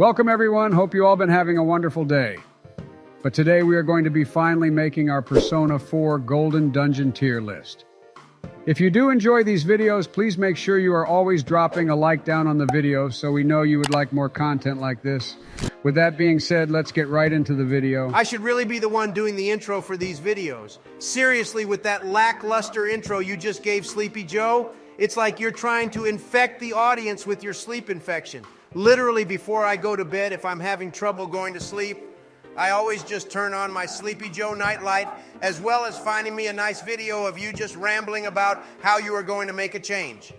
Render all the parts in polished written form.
Welcome everyone, hope you all been having a wonderful day. But today we are going to be finally making our Persona 4 Golden Dungeon tier list. If you do enjoy these videos, please make sure you are always dropping a like down on the video so we know you would like more content like this. With that being said, let's get right into the video. I should really be the one doing the intro for these videos. Seriously, with that lackluster intro you just gave Sleepy Joe, it's like you're trying to infect the audience with your sleep infection. Literally, before I go to bed, if I'm having trouble going to sleep, I always just turn on my Sleepy Joe nightlight, as well as finding me a nice video of you just rambling about how you are going to make a change.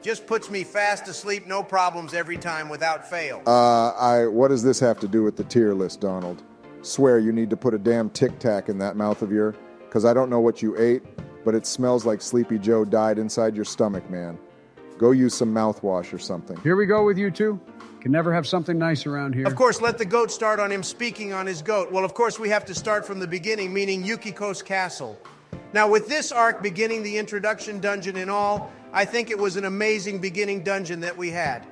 Just puts me fast asleep, no problems every time without fail. What does this have to do with the tier list, Donald? Swear you need to put a damn Tic Tac in that mouth of yours, because I don't know what you ate, but it smells like Sleepy Joe died inside your stomach, man. Go use some mouthwash or something. Here we go with you two. Can never have something nice around here. Of course, let the goat start on him speaking on his goat. Well, of course, we have to start from the beginning, meaning Yukiko's castle. Now, with this arc beginning the introduction dungeon and all, I think it was an amazing beginning dungeon that we had.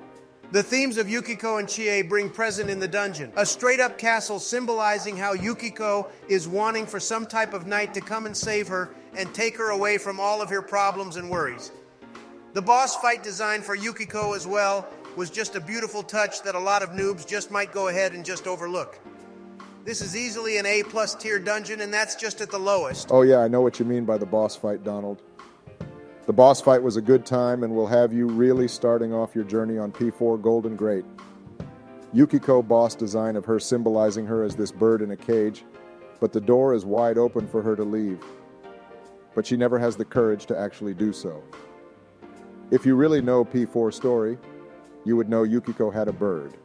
The themes of Yukiko and Chie bring present in the dungeon. A straight-up castle symbolizing how Yukiko is wanting for some type of knight to come and save her and take her away from all of her problems and worries. The boss fight design for Yukiko as well was just a beautiful touch that a lot of noobs just might go ahead and just overlook. This is easily an A+ tier dungeon, and that's just at the lowest. Oh yeah, I know what you mean by the boss fight, Donald. The boss fight was a good time and will have you really starting off your journey on P4 Golden Great. Yukiko boss design of her symbolizing her as this bird in a cage, but the door is wide open for her to leave. But she never has the courage to actually do so. If you really know P4 story, you would know Yukiko had a bird.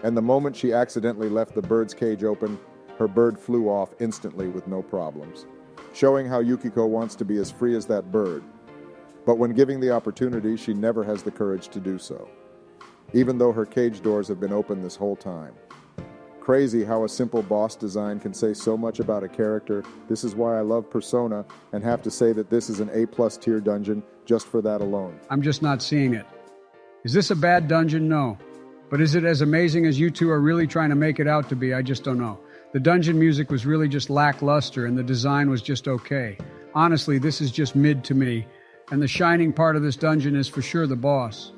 And the moment she accidentally left the bird's cage open, her bird flew off instantly with no problems, showing how Yukiko wants to be as free as that bird. But when giving the opportunity, she never has the courage to do so, even though her cage doors have been open this whole time. Crazy how a simple boss design can say so much about a character. This is why I love Persona and have to say that this is an A+ tier dungeon just for that alone. I'm just not seeing it. Is this a bad dungeon? No. But is it as amazing as you two are really trying to make it out to be? I just don't know. The dungeon music was really just lackluster and the design was just okay. Honestly, this is just mid to me. And the shining part of this dungeon is for sure the boss.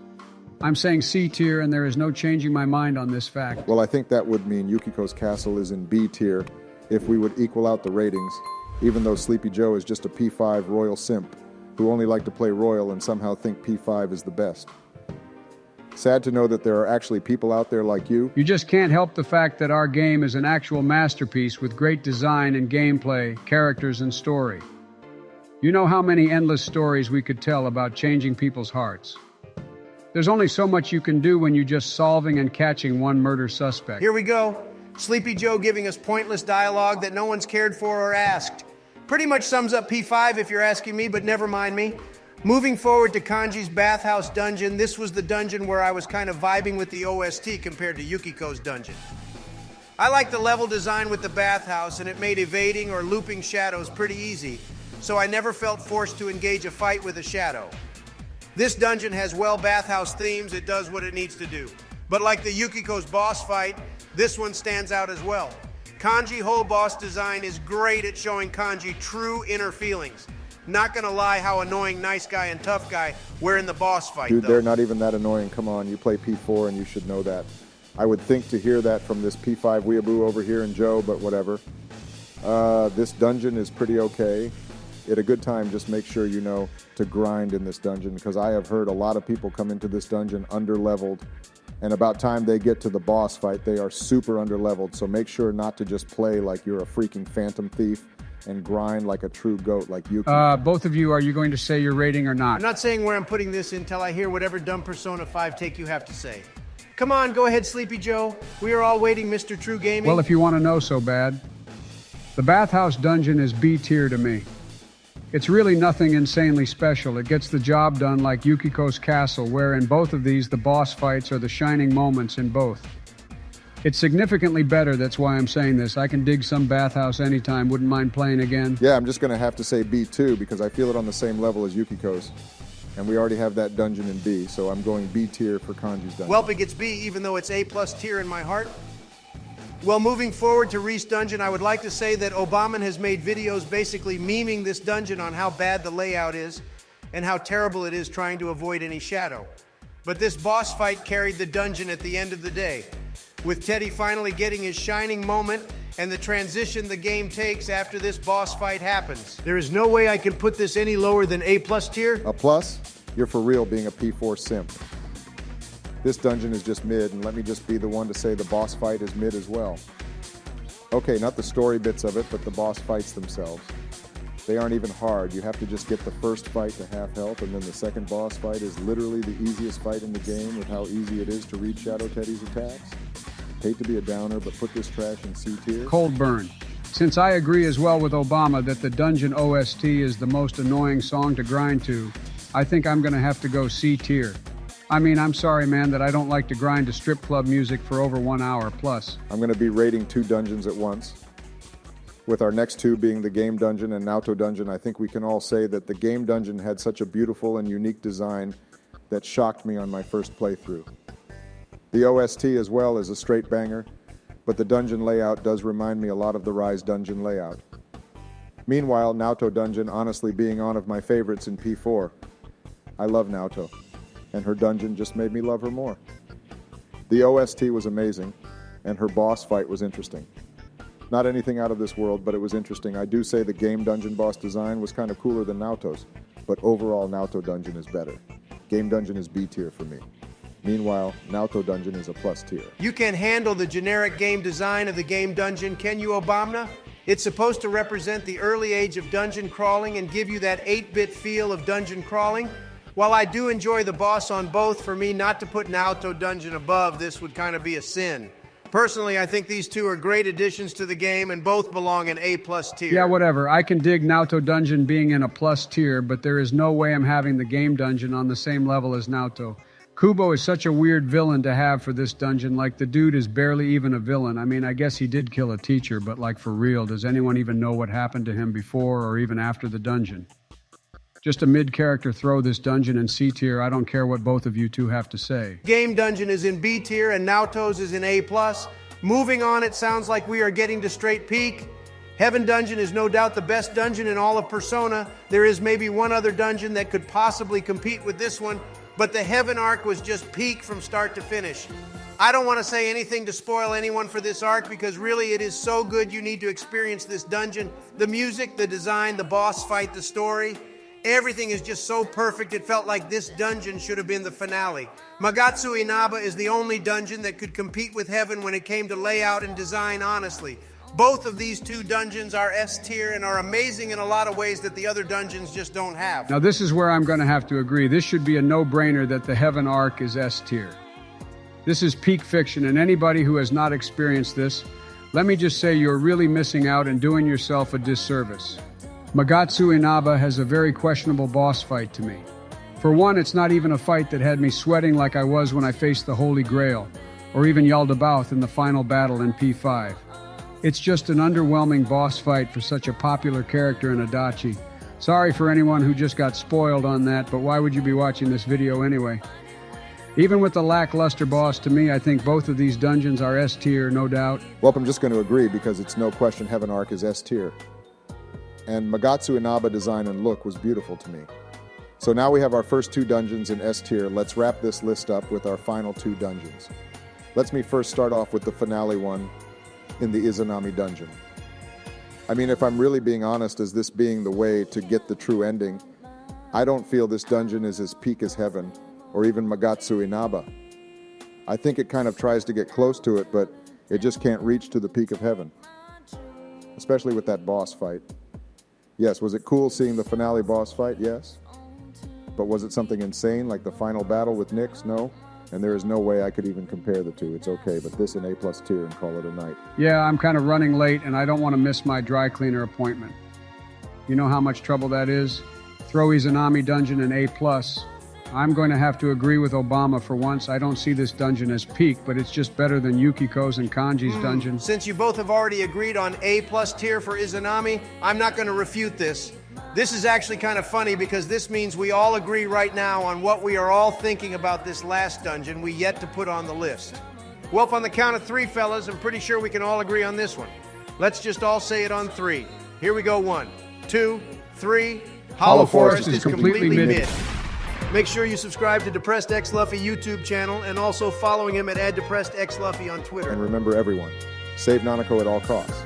I'm saying C tier and there is no changing my mind on this fact. Well, I think that would mean Yukiko's castle is in B tier if we would equal out the ratings, even though Sleepy Joe is just a P5 royal simp who only like to play royal and somehow think P5 is the best. Sad to know that there are actually people out there like you. You just can't help the fact that our game is an actual masterpiece with great design and gameplay, characters and story. You know how many endless stories we could tell about changing people's hearts. There's only so much you can do when you're just solving and catching one murder suspect. Here we go. Sleepy Joe giving us pointless dialogue that no one's cared for or asked. Pretty much sums up P5 if you're asking me, but never mind me. Moving forward to Kanji's Bathhouse dungeon, this was the dungeon where I was kind of vibing with the OST compared to Yukiko's dungeon. I like the level design with the bathhouse, and it made evading or looping shadows pretty easy, so I never felt forced to engage a fight with a shadow. This dungeon has well bathhouse themes, it does what it needs to do. But like the Yukiko's boss fight, this one stands out as well. Kanji whole boss design is great at showing Kanji true inner feelings. Not gonna lie, how annoying nice guy and tough guy were in the boss fight, Dude, though. they're not even that annoying. Come on, you play P4 and you should know that. I would think to hear that from this P5 weeaboo over here in Joe, but whatever. This dungeon is pretty okay. At a good time, just make sure you know to grind in this dungeon, because I have heard a lot of people come into this dungeon under-leveled, and about time they get to the boss fight, they are super under-leveled, so make sure not to just play like you're a freaking phantom thief and grind like a true goat like you. Both of you, are you going to say your rating or not? I'm not saying where I'm putting this until I hear whatever dumb Persona 5 take you have to say. Come on, go ahead, Sleepy Joe. We are all waiting, Mr. True Gaming. Well, if you want to know so bad, the Bathhouse dungeon is B tier to me. It's really nothing insanely special. It gets the job done like Yukiko's castle, where in both of these, the boss fights are the shining moments in both. It's significantly better, that's why I'm saying this. I can dig some Bathhouse anytime, wouldn't mind playing again. Yeah, I'm just going to have to say B2 because I feel it on the same level as Yukiko's. And we already have that dungeon in B, so I'm going B tier for Kanji's dungeon. Welp, it gets B, even though it's A+ tier in my heart. Well, moving forward to Reese Dungeon, I would like to say that Obama has made videos basically memeing this dungeon on how bad the layout is and how terrible it is trying to avoid any shadow. But this boss fight carried the dungeon at the end of the day, with Teddy finally getting his shining moment and the transition the game takes after this boss fight happens. There is no way I can put this any lower than A+ tier. A plus? You're for real being a P4 simp. This dungeon is just mid, and let me just be the one to say the boss fight is mid as well. Okay, not the story bits of it, but the boss fights themselves. They aren't even hard. You have to just get the first fight to half health, and then the second boss fight is literally the easiest fight in the game with how easy it is to read Shadow Teddy's attacks. Hate to be a downer, but put this trash in C tier. Cold burn. Since I agree as well with Obama that the dungeon OST is the most annoying song to grind to, I think I'm gonna have to go C tier. I mean, I'm sorry, man, that I don't like to grind to strip club music for over 1 hour plus. I'm going to be rating 2 dungeons at once. With our next 2 being the game dungeon and Naoto dungeon, I think we can all say that the game dungeon had such a beautiful and unique design that shocked me on my first playthrough. The OST as well is a straight banger, but the dungeon layout does remind me a lot of the Rise dungeon layout. Meanwhile, Naoto dungeon honestly being one of my favorites in P4. I love Naoto, and her dungeon just made me love her more. The OST was amazing, and her boss fight was interesting. Not anything out of this world, but it was interesting. I do say the game dungeon boss design was kind of cooler than Naoto's, but overall Naoto dungeon is better. Game dungeon is B tier for me. Meanwhile, Naoto dungeon is a plus tier. You can handle the generic game design of the game dungeon, can you, Obama? It's supposed to represent the early age of dungeon crawling and give you that 8-bit feel of dungeon crawling. While I do enjoy the boss on both, for me not to put Naoto dungeon above this would kind of be a sin. Personally, I think these 2 are great additions to the game and both belong in A+ tier. Yeah, whatever. I can dig Naoto dungeon being in a plus tier, but there is no way I'm having the game dungeon on the same level as Naoto. Kubo is such a weird villain to have for this dungeon. Like, the dude is barely even a villain. I mean, I guess he did kill a teacher, but like, for real, does anyone even know what happened to him before or even after the dungeon? Just a mid-character throw this dungeon in C tier. I don't care what both of you 2 have to say. Game dungeon is in B tier and Naoto's is in A+. Moving on, it sounds like we are getting to straight peak. Heaven dungeon is no doubt the best dungeon in all of Persona. There is maybe one other dungeon that could possibly compete with this one, but the Heaven arc was just peak from start to finish. I don't want to say anything to spoil anyone for this arc because really it is so good you need to experience this dungeon. The music, the design, the boss fight, the story. Everything is just so perfect, it felt like this dungeon should have been the finale. Magatsu Inaba is the only dungeon that could compete with Heaven when it came to layout and design, honestly. Both of these 2 dungeons are S tier and are amazing in a lot of ways that the other dungeons just don't have. Now this is where I'm going to have to agree. This should be a no-brainer that the Heaven arc is S tier. This is peak fiction, and anybody who has not experienced this, let me just say you're really missing out and doing yourself a disservice. Magatsu Inaba has a very questionable boss fight to me. For one, it's not even a fight that had me sweating like I was when I faced the Holy Grail, or even Yaldabaoth in the final battle in P5. It's just an underwhelming boss fight for such a popular character in Adachi. Sorry for anyone who just got spoiled on that, but why would you be watching this video anyway? Even with the lackluster boss, to me, I think both of these dungeons are S tier, no doubt. Well, I'm just going to agree because it's no question Heaven arc is S tier. And Magatsu Inaba design and look was beautiful to me. So now we have our first 2 dungeons in S tier. Let's wrap this list up with our final 2 dungeons. Let me first start off with the finale one in the Izanami dungeon. I mean, if I'm really being honest, as this being the way to get the true ending, I don't feel this dungeon is as peak as Heaven or even Magatsu Inaba. I think it kind of tries to get close to it, but it just can't reach to the peak of Heaven, especially with that boss fight. Yes, was it cool seeing the finale boss fight? Yes. But was it something insane like the final battle with Nyx? No. And there is no way I could even compare the 2. It's okay, but this in A+ tier and call it a night. Yeah, I'm kind of running late and I don't want to miss my dry cleaner appointment. You know how much trouble that is? Throw Izanami dungeon in A+. I'm going to have to agree with Obama for once. I don't see this dungeon as peak, but it's just better than Yukiko's and Kanji's dungeon. Since you both have already agreed on A+ tier for Izanami, I'm not going to refute this. This is actually kind of funny because this means we all agree right now on what we are all thinking about this last dungeon we yet to put on the list. Well, up on the count of 3, fellas, I'm pretty sure we can all agree on this one. Let's just all say it on 3. Here we go. 1, 2, 3. Hollow Forest is completely mid. Make sure you subscribe to Depressed X Luffy YouTube channel and also following him at @DepressedXLuffy on Twitter. And remember, everyone, save Nanako at all costs.